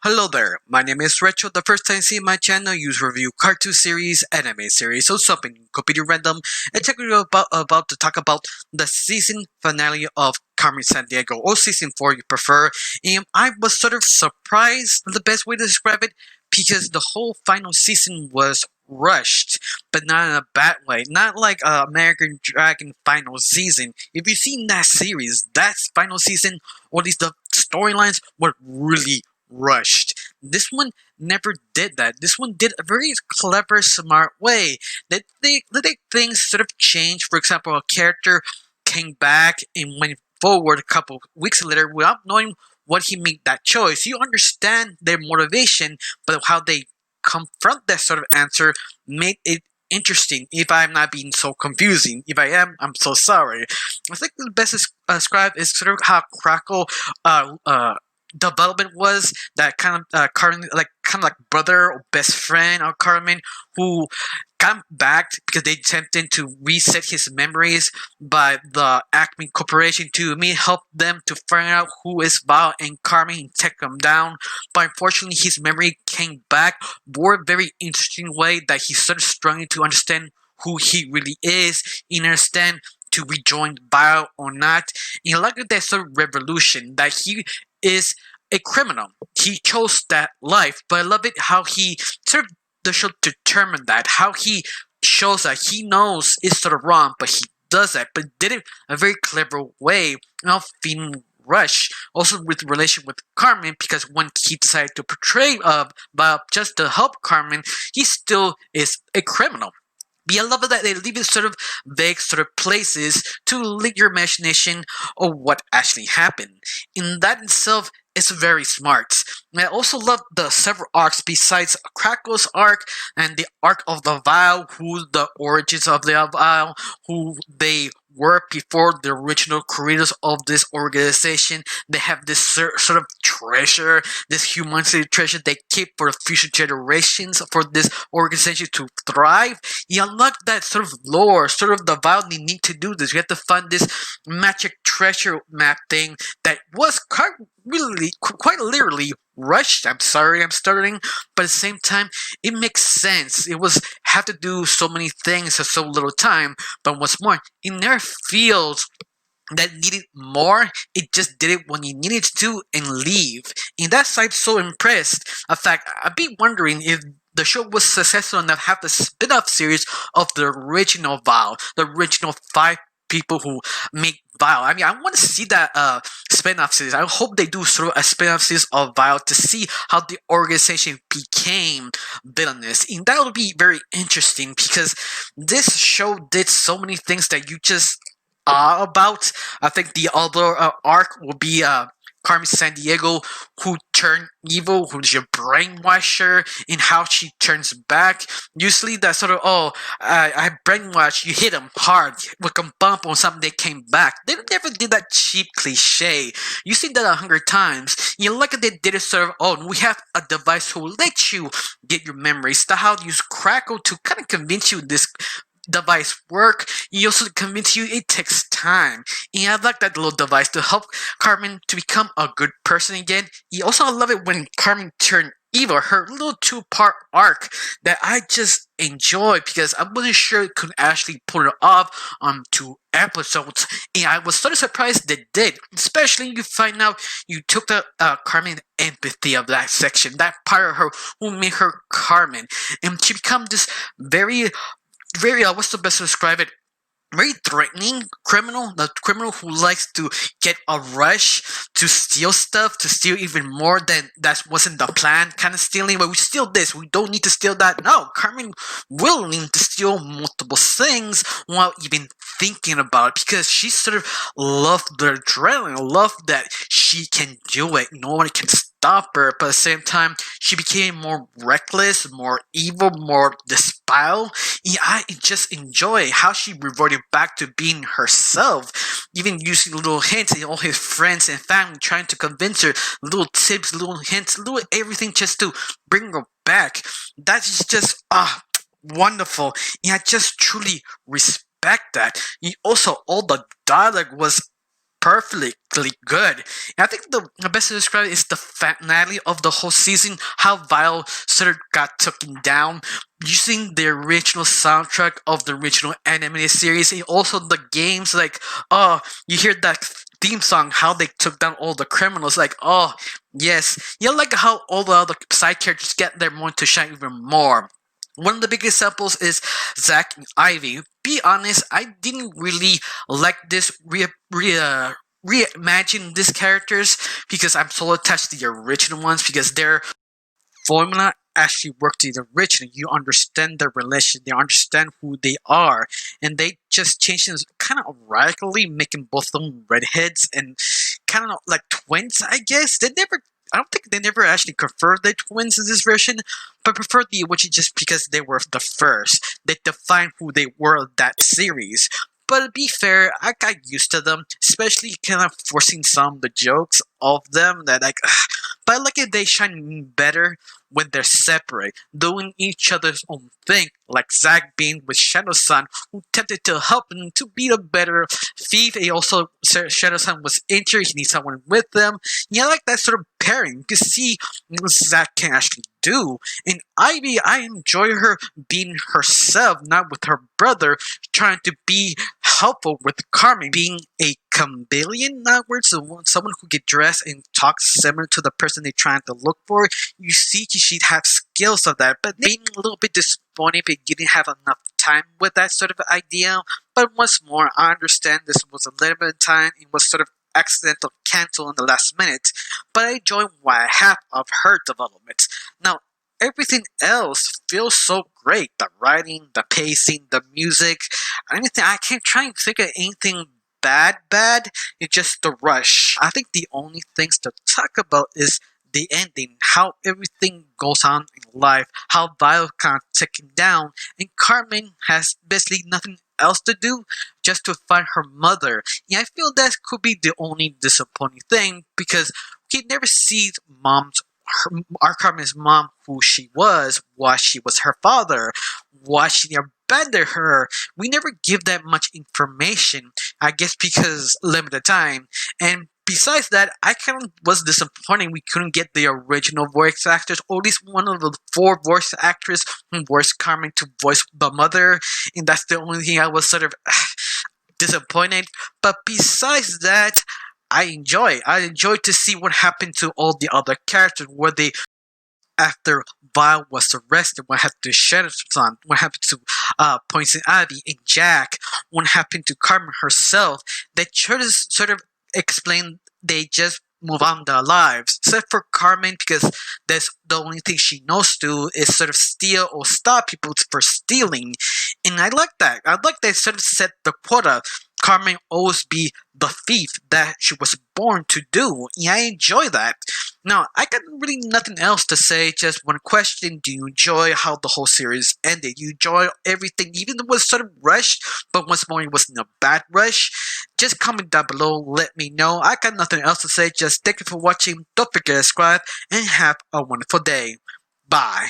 Hello there, my name is Retro. The first time seeing my channel, use review cartoon series, anime series, so something completely random. And technically about to talk about the season finale of Carmen Sandiego, or season 4 you prefer. And I was sort of surprised, the best way to describe it, because the whole final season was rushed, but not in a bad way. Not like American Dragon final season. If you've seen that series, that final season, or at least the storylines were really rushed. This one never did that. This one did a very clever, smart way. That things sort of change. For example, a character came back and went forward a couple weeks later without knowing what he made that choice. You understand their motivation, but how they confront that sort of answer made it interesting. If I'm not being so confusing, if I am, I'm so sorry. I think the best described is sort of how Crackle development was, that kind of Carmen, like brother or best friend of Carmen, who got back because they attempted to reset his memories by the Acme Corporation to help them to find out who is Val and Carmen and take them down. But unfortunately, his memory came back for a very interesting way that he started struggling to understand who he really is and understand to rejoin Val or not. And I like that sort of revolution that he is a criminal. He chose that life, but I love it how he sort of the show determined that, how he shows that he knows it's sort of wrong, but he does that, but did it a very clever way, not feeling rush. Also with relation with Carmen, because when he decided to portray Bob just to help Carmen, he still is a criminal. But I love it that they leave it sort of vague sort of places to lead your imagination of what actually happened. In that itself, it's very smart. And I also love the several arcs besides Crackle's arc and the arc of the Vial, who the origins of the Vial, who they were before the original creators of this organization. They have this sort of treasure, this humanity treasure they keep for the future generations for this organization to thrive. You unlock that sort of lore, sort of the Vial they need to do this. You have to find this magic treasure map thing that was quite literally rushed. I'm sorry, I'm stuttering, but at the same time, it makes sense. It was have to do so many things in so little time. But what's more, it never feels that needed more. It just did it when you needed to and leave. And that's I'm so impressed. In fact, I'd be wondering if the show was successful enough to have the spin-off series of the original Val, the original 5 people who make Vile. I mean, I want to see that spin-off series. I hope they do sort of a spin-off series of Vile to see how the organization became villainous. And that would be very interesting because this show did so many things that you just about. I think the other arc will be Carmen Sandiego, who turned evil, who's your brainwasher, and how she turns back. Usually that sort of, I brainwash, you hit them hard with a bump on something, they came back. They never did that cheap cliche. You see that 100 times. You look at they did it sort of, we have a device who lets you get your memories. That's how you use Crackle to kind of convince you this device work. He also convince you it takes time. And I like that little device to help Carmen to become a good person again. You also love it when Carmen turned evil, her little 2-part arc that I just enjoy because I wasn't sure it could actually pull it off on 2 episodes, and I was sort of surprised they did. Especially you find out you took the Carmen empathy of that section, that part of her who made her Carmen, and she become this very what's the best to describe it? Very threatening criminal, the criminal who likes to get a rush to steal stuff, to steal even more than that wasn't the plan kind of stealing. But we steal this, we don't need to steal that. No, Carmen willing to steal multiple things without even thinking about it because she sort of loved the adrenaline, loved that she can do it. No one can stop her, but at the same time, she became more reckless, more evil, more despicable. Yeah, I just enjoy how she reverted back to being herself, even using little hints and all his friends and family trying to convince her, little tips, little hints, little everything just to bring her back. That is just wonderful, and I just truly respect that. Also, all the dialogue was perfectly good. And I think the best to describe it is the finale of the whole season, how Vile sort of got taken down using the original soundtrack of the original animated series, and also the games. Like, oh, you hear that theme song, how they took down all the criminals. Like, oh, yes. You like how all the other side characters get their moment to shine even more. One of the big examples is Zack and Ivy. Be honest, I didn't really like this reimagine these characters because I'm so attached to the original ones because their formula actually worked in the original. You understand their relation, they understand who they are, and they just changed things kind of radically, making both of them redheads and kind of like twins. I guess they never. I don't think they never actually confirmed the twins in this version, but preferred the original just because they were the first. They defined who they were in that series. But to be fair, I got used to them, especially kind of forcing some of the jokes of them that like. But I like it they shine better when they're separate, doing each other's own thing, like Zack being with Shadow-san, who attempted to help him to be a better thief. And also, Shadow-san was injured, he needs someone with them. Yeah, I like that sort of pairing. You can see what Zack can actually do. And Ivy, I enjoy her being herself, not with her brother, trying to be helpful with Carmen, being a chameleon, not words, someone who can dress and talk similar to the person they're trying to look for. You see she'd have skills of that, but being a little bit disappointed because you didn't have enough time with that sort of idea. But once more, I understand this was a little bit of time, it was sort of accidental cancel in the last minute, but I enjoy what I have of her development. Now, everything else feels so great. The writing, the pacing, the music, anything. I can't try and think of anything bad. It's just the rush. I think the only things to talk about is the ending, how everything goes on in life, how Violet kind of taken down, and Carmen has basically nothing else to do just to find her mother. Yeah, I feel that could be the only disappointing thing because we never see our Carmen's mom, who she was, why she was her father, why she abandoned her. We never give that much information, I guess because limited time. And besides that, I kind of was disappointed we couldn't get the original voice actors, or at least one of the four voice actors who voiced Carmen to voice the mother. And that's the only thing I was sort of disappointed. But besides that, I enjoy to see what happened to all the other characters, where they, after Vile was arrested, what happened to Shadowson, what happened to Poison Ivy and Jack, what happened to Carmen herself. They try to sort of explain they just move on their lives. Except for Carmen, because that's the only thing she knows to do is sort of steal or stop people for stealing. And I like that. I like they sort of set the quota. Carmen always be the thief that she was born to do. Yeah, I enjoy that. Now, I got really nothing else to say, just one question. Do you enjoy how the whole series ended? You enjoy everything, even though it was sort of rushed, but once more, it wasn't a bad rush. Just comment down below, let me know. I got nothing else to say, just thank you for watching. Don't forget to subscribe, and have a wonderful day. Bye.